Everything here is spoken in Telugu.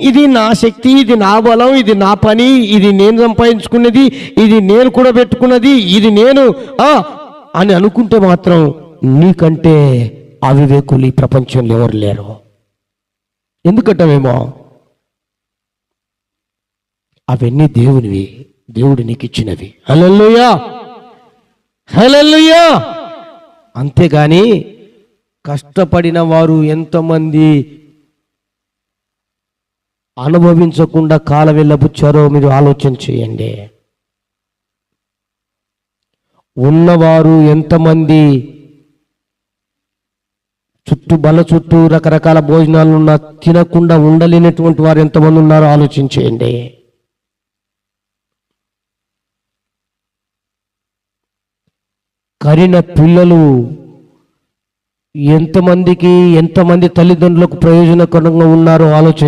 ఇది నా శక్తి, ఇది నా బలం, ఇది నా పని, ఇది నేను సంపాదించుకున్నది, ఇది నేను కూడా పెట్టుకున్నది, ఇది నేను అని అనుకుంటే మాత్రం నీకంటే అవివేకులు ఈ ప్రపంచంలో ఎవరు లేరు. ఎందుకంటావేమో అవన్నీ దేవునివి, దేవుడు నీకు ఇచ్చినవి. హల్లెలూయా, హల్లెలూయా. అంతేగాని కష్టపడిన వారు ఎంతమంది అనుభవించకుండా కాలం వెళ్ళబుచ్చారో మీరు ఆలోచన చేయండి. ఉన్నవారు ఎంతమంది చుట్టూ రకరకాల భోజనాలు ఉన్నా తినకుండా ఉండలేనటువంటి వారు ఎంతమంది ఉన్నారో ఆలోచించేయండి. కరిన పిల్లలు ఎంతమంది తల్లిదండ్రులకు ప్రయోజనకరంగా ఉన్నారో ఆలోచన